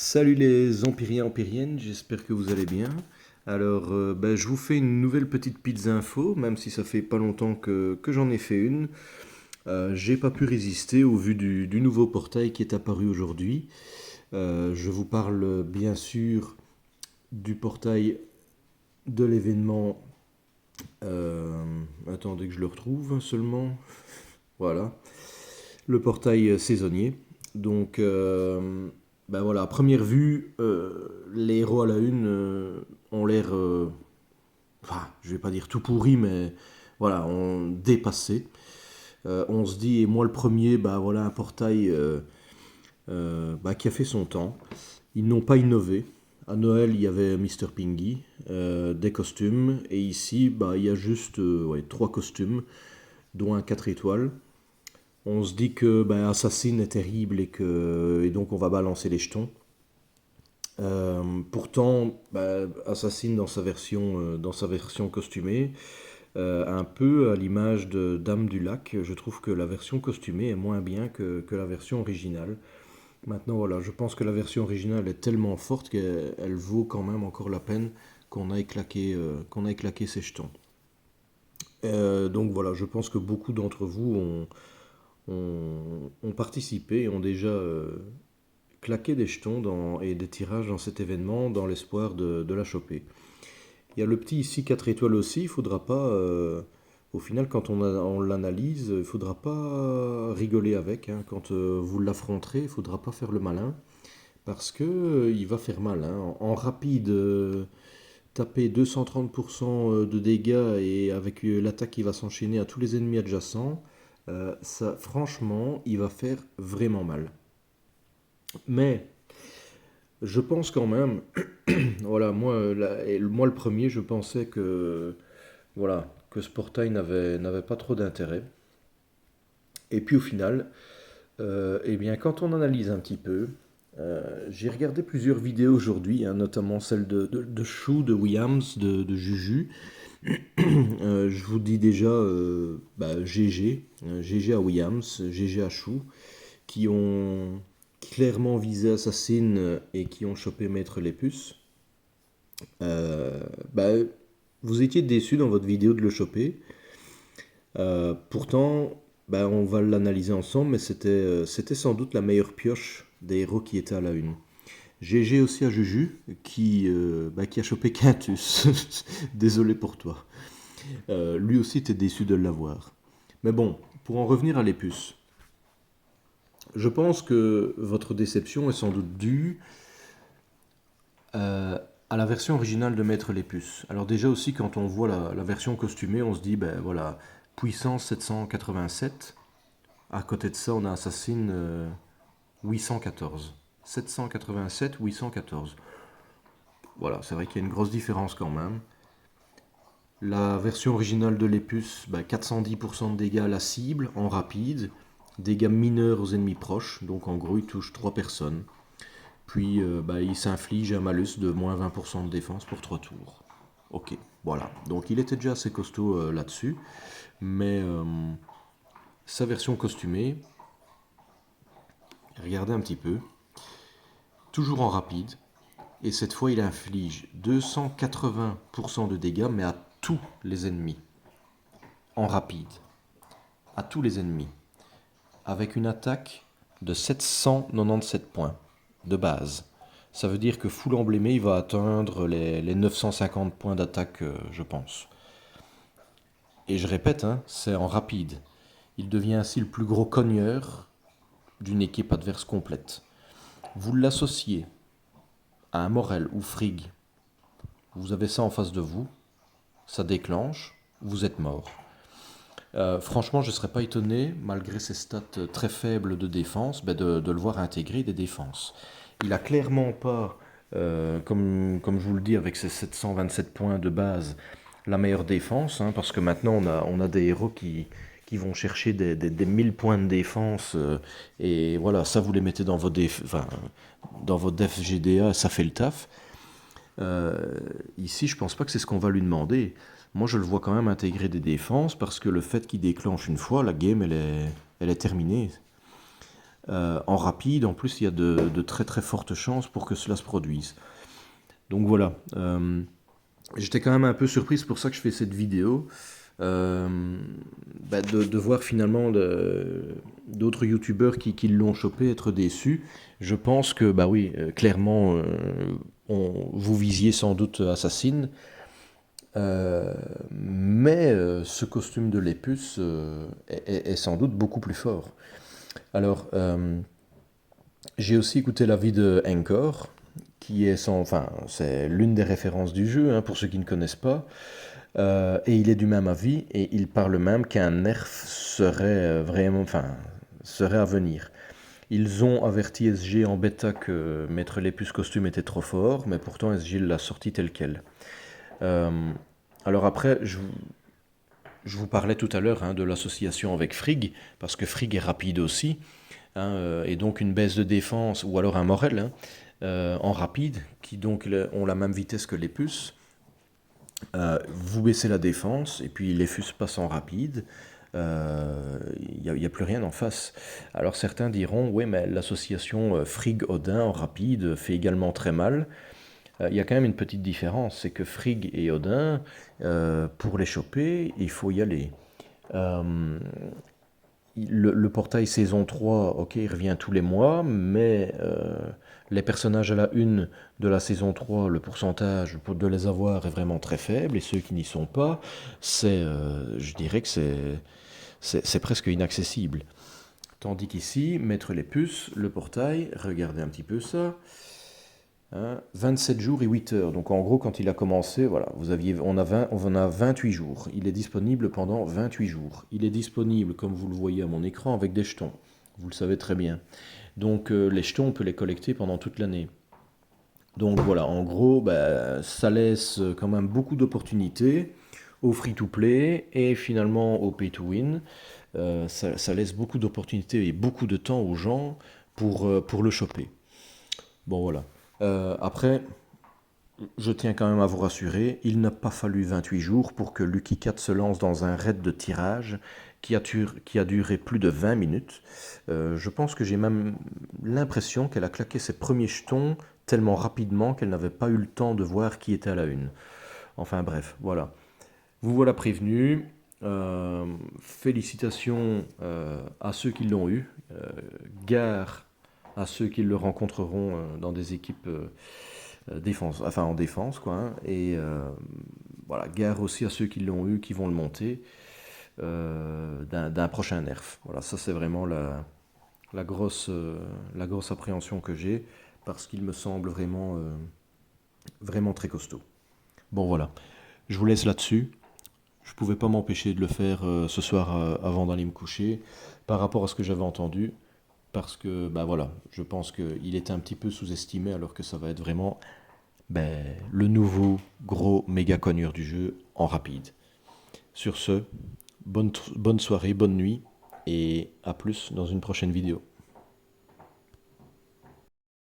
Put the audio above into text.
Salut les empiriens empiriennes, j'espère que vous allez bien. Alors, je vous fais une nouvelle petite pizza info, même si ça fait pas longtemps que j'en ai fait une. J'ai pas pu résister au vu du nouveau portail qui est apparu aujourd'hui. Je vous parle bien sûr du portail de l'événement. Attendez que je le retrouve seulement. Voilà. Le portail saisonnier. Donc, voilà, à première vue, les héros à la une ont l'air, enfin, je vais pas dire tout pourri, mais voilà, ont dépassé. On se dit, et moi le premier, voilà, un portail qui a fait son temps. Ils n'ont pas innové. À Noël, il y avait Mr. Pingy, des costumes, et ici, il y a juste trois costumes, dont un 4 étoiles. On se dit que Assassin est terrible et donc on va balancer les jetons. Pourtant, Assassin dans sa version costumée, un peu à l'image de Dame du Lac, je trouve que la version costumée est moins bien que la version originale. Maintenant, voilà, je pense que la version originale est tellement forte qu'elle vaut quand même encore la peine qu'on aille claquer ses jetons. Donc voilà, je pense que beaucoup d'entre vous ont participé et ont déjà claqué des jetons et des tirages dans cet événement dans l'espoir de la choper. Il y a le petit ici 4 étoiles aussi, il faudra pas, au final quand on l'analyse, il faudra pas rigoler avec, hein. Quand vous l'affronterez, il faudra pas faire le malin, parce que il va faire mal, hein. En rapide, taper 230% de dégâts et avec l'attaque qui va s'enchaîner à tous les ennemis adjacents, ça franchement, il va faire vraiment mal. Mais je pense quand même, voilà, moi le premier, je pensais que ce portail n'avait pas trop d'intérêt. Et puis au final, quand on analyse un petit peu, j'ai regardé plusieurs vidéos aujourd'hui, hein, notamment celle de Chou, de Williams, de Juju. Je vous dis déjà GG, GG à Williams, GG à Chou, qui ont clairement visé Assassin et qui ont chopé Maître les puces. Euh, bah, Vous étiez déçu dans votre vidéo de le choper. Pourtant, on va l'analyser ensemble, mais c'était sans doute la meilleure pioche des héros qui étaient à la une. GG aussi à Juju, qui a chopé Quintus. Désolé pour toi. Lui aussi était déçu de l'avoir. Mais bon, pour en revenir à les puces, je pense que votre déception est sans doute due à la version originale de Maître les puces. Alors déjà aussi, quand on voit la version costumée, on se dit, voilà, puissance 787. À côté de ça, on a Assassin 814. 787, 814. Voilà, c'est vrai qu'il y a une grosse différence quand même. La version originale de l'Epus, 410% de dégâts à la cible, en rapide. Dégâts mineurs aux ennemis proches, donc en gros il touche 3 personnes. Puis il s'inflige un malus de moins 20% de défense pour 3 tours. Ok, voilà. Donc il était déjà assez costaud là-dessus. Mais sa version costumée, regardez un petit peu, toujours en rapide. Et cette fois il inflige 280% de dégâts, mais à tous les ennemis. En rapide. À tous les ennemis. Avec une attaque de 797 points de base. Ça veut dire que full emblémé, il va atteindre les 950 points d'attaque, je pense. Et je répète, hein, c'est en rapide. Il devient ainsi le plus gros cogneur d'une équipe adverse complète. Vous l'associez à un Morel ou Frigg. Vous avez ça en face de vous, ça déclenche, vous êtes mort. Franchement, je ne serais pas étonné, malgré ses stats très faibles de défense, de le voir intégrer des défenses. Il a clairement pas, comme je vous le dis, avec ses 727 points de base, la meilleure défense, hein, parce que maintenant on a des héros qui vont chercher des 1000 points de défense, et voilà, ça vous les mettez dans vos def GDA, ça fait le taf. Ici, je pense pas que c'est ce qu'on va lui demander. Moi, je le vois quand même intégrer des défenses parce que le fait qu'il déclenche une fois, la game, elle est terminée. en rapide. En plus, il y a de très très fortes chances pour que cela se produise. Donc voilà, j'étais quand même un peu surpris, c'est pour ça que je fais cette vidéo, de voir finalement d'autres youtubeurs qui l'ont chopé être déçus. Je pense que, bah oui, clairement, vous visiez sans doute Assassin, mais ce costume de Lépus est sans doute beaucoup plus fort. Alors, j'ai aussi écouté l'avis de Encore, qui est enfin, c'est l'une des références du jeu, hein, pour ceux qui ne connaissent pas. Et il est du même avis, et il parle même qu'un nerf serait vraiment, enfin, serait à venir. Ils ont averti SG en bêta que mettre les puces costumes était trop fort, mais pourtant SG l'a sorti tel quel. Euh, alors après, je vous parlais tout à l'heure, hein, de l'association avec Frigg, parce que Frigg est rapide aussi, hein, et donc une baisse de défense, ou alors un Morel, hein, en rapide, qui donc ont la même vitesse que les puces. Vous baissez la défense, et puis les fus passent en rapide. Il n'y a plus rien en face. Alors certains diront, oui, mais l'association Frigg-Odin en rapide fait également très mal. Il y a quand même une petite différence, c'est que Frigg et Odin, pour les choper, il faut y aller. Euh, le portail saison 3, ok, il revient tous les mois, mais les personnages à la une de la saison 3, le pourcentage de les avoir est vraiment très faible, et ceux qui n'y sont pas, je dirais que c'est presque inaccessible. Tandis qu'ici, mettre les puces, le portail, regardez un petit peu ça, hein, 27 jours et 8 heures. Donc en gros, quand il a commencé, voilà, on a 28 jours. Il est disponible pendant 28 jours. Il est disponible, comme vous le voyez à mon écran, avec des jetons. Vous le savez très bien. Donc les jetons, on peut les collecter pendant toute l'année. Donc voilà, en gros, bah, ça laisse quand même beaucoup d'opportunités au free-to-play et finalement au pay-to-win. Ça laisse beaucoup d'opportunités et beaucoup de temps aux gens pour le choper. Bon voilà. Après, je tiens quand même à vous rassurer, il n'a pas fallu 28 jours pour que Lucky Cat se lance dans un raid de tirage qui a duré plus de 20 minutes. Je pense que j'ai même l'impression qu'elle a claqué ses premiers jetons tellement rapidement qu'elle n'avait pas eu le temps de voir qui était à la une. Enfin bref, voilà. Vous voilà prévenu. Félicitations à ceux qui l'ont eu. Gare à ceux qui le rencontreront dans des équipes défense, enfin en défense, quoi, hein. Et voilà, gare aussi à ceux qui l'ont eu, qui vont le monter d'un prochain nerf. Voilà, ça c'est vraiment la grosse appréhension que j'ai, parce qu'il me semble vraiment très costaud. Bon voilà, je vous laisse là-dessus. Je ne pouvais pas m'empêcher de le faire ce soir avant d'aller me coucher, par rapport à ce que j'avais entendu, parce que bah voilà, je pense qu'il était un petit peu sous-estimé, alors que ça va être vraiment le nouveau gros méga cogneur du jeu en rapide. Sur ce, bonne soirée, bonne nuit, et à plus dans une prochaine vidéo.